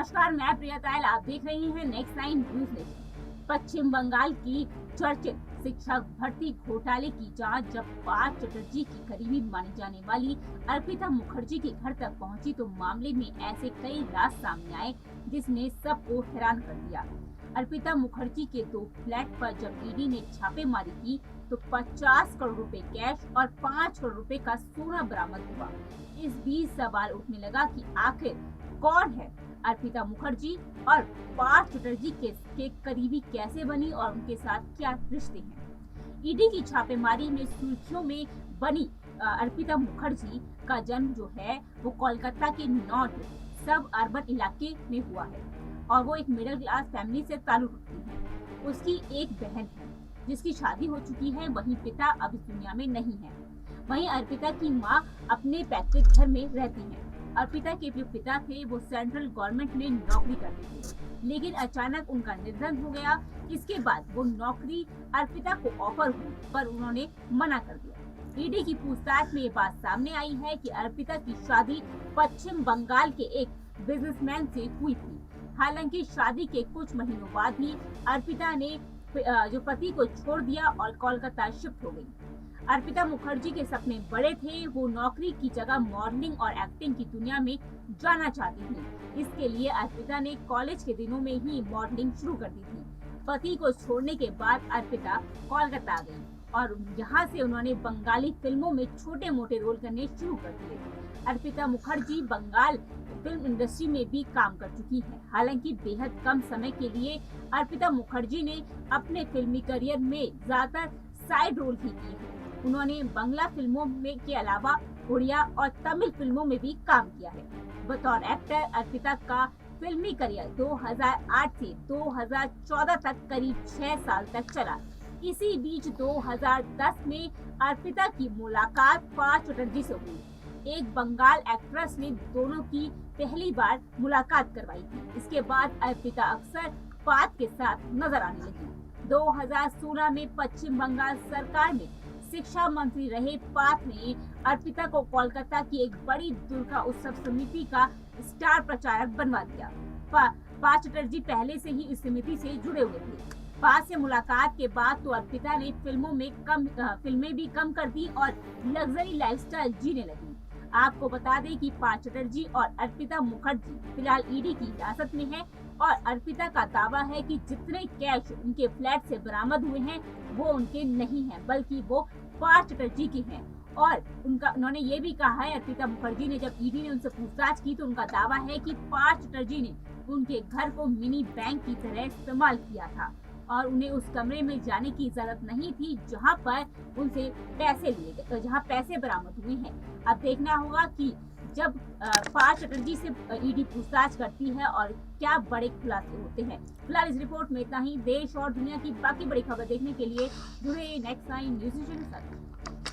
नमस्कार, मैं प्रिया तायल। आप देख रही हैं नेक्स्ट नाइन न्यूज नेशन। पश्चिम बंगाल की चर्चित शिक्षक भर्ती घोटाले की जांच जब पार्थ चटर्जी की करीबी मानी जाने वाली अर्पिता मुखर्जी के घर तक पहुंची तो मामले में ऐसे कई राज सामने आए जिसने सबको हैरान कर दिया। अर्पिता मुखर्जी के 2 फ्लैट पर जब ईडी ने छापेमारी की तो 50 करोड़ रुपए कैश और 5 करोड़ रुपए का सोना बरामद हुआ। इस बीच सवाल उठने लगा कि आखिर कौन है अर्पिता मुखर्जी और पार्थ चटर्जी के करीबी कैसे बनी और उनके साथ क्या रिश्ते हैं। ईडी की छापेमारी में सुर्खियों में बनी अर्पिता मुखर्जी का जन्म जो है वो कोलकाता के नॉर्थ सब अर्बन इलाके में हुआ है और वो एक मिडिल क्लास फैमिली से ताल्लुक रखती है। उसकी एक बहन है जिसकी शादी हो चुकी है, वहीं पिता अब इस दुनिया में नहीं है। वहीं अर्पिता की मां अपने पैतृक घर में रहती है। अर्पिता के जो पिता थे वो सेंट्रल गवर्नमेंट में नौकरी करते थे, लेकिन अचानक उनका निधन हो गया। इसके बाद वो नौकरी अर्पिता को ऑफर हुई पर उन्होंने मना कर दिया। ईडी की पूछताछ में ये बात सामने आई है कि अर्पिता की शादी पश्चिम बंगाल के एक बिजनेसमैन से हुई थी। हालांकि शादी के कुछ महीनों बाद ही अर्पिता ने जो पति को छोड़ दिया और कोलकाता शिफ्ट हो गई। अर्पिता मुखर्जी के सपने बड़े थे, वो नौकरी की जगह मॉडलिंग और एक्टिंग की दुनिया में जाना चाहती थी। इसके लिए अर्पिता ने कॉलेज के दिनों में ही मॉडलिंग शुरू कर दी थी। पति को छोड़ने के बाद अर्पिता कोलकाता आ गई और यहाँ से उन्होंने बंगाली फिल्मों में छोटे मोटे रोल करने शुरू कर दिए। अर्पिता मुखर्जी बंगाल फिल्म इंडस्ट्री में भी काम कर चुकी है। हालांकि बेहद कम समय के लिए अर्पिता मुखर्जी ने अपने फिल्मी करियर में ज्यादातर साइड रोल ही किए हैं। उन्होंने बांग्ला फिल्मों में के अलावा उड़िया और तमिल फिल्मों में भी काम किया है। बतौर एक्टर अर्पिता का फिल्मी करियर 2008 से 2014 तक करीब 6 साल तक चला। इसी बीच 2010 में अर्पिता की मुलाकात पार्थ चटर्जी से हुई। एक बंगाल एक्ट्रेस ने दोनों की पहली बार मुलाकात करवाई थी। इसके बाद अर्पिता अक्सर पार्थ के साथ नजर आने लगी। 2016 में पश्चिम बंगाल सरकार में शिक्षा मंत्री रहे पार्थ ने अर्पिता को कोलकाता की एक बड़ी दुर्गा उत्सव समिति का स्टार प्रचारक बनवा दिया। पार्थ चटर्जी पहले से ही इस समिति से जुड़े हुए थे। पार्थ से मुलाकात के बाद तो अर्पिता ने फिल्में भी कम कर दी और लग्जरी लाइफस्टाइल जीने लगी। आपको बता दें कि पार्थ चटर्जी और अर्पिता मुखर्जी फिलहाल ईडी की हिरासत में है और अर्पिता का दावा है कि जितने कैश उनके फ्लैट से बरामद हुए हैं वो उनके नहीं हैं, बल्कि वो पार्थ चटर्जी के हैं। और उन्होंने ये भी कहा है, अर्पिता मुखर्जी ने जब ईडी ने उनसे पूछताछ की तो उनका दावा है कि पार्थ चटर्जी ने उनके घर को मिनी बैंक की तरह इस्तेमाल किया था और उन्हें उस कमरे में जाने की इजाजत नहीं थी जहां पर उनसे पैसे लिए गए, जहां पैसे बरामद हुए हैं। अब देखना होगा कि जब पार्थ चटर्जी से ईडी पूछताछ करती है और क्या बड़े खुलासे होते हैं। फिलहाल इस रिपोर्ट में इतना ही। देश और दुनिया की बाकी बड़ी खबर देखने के लिए जुड़े नेक्स्ट नाइन न्यूज़ के साथ।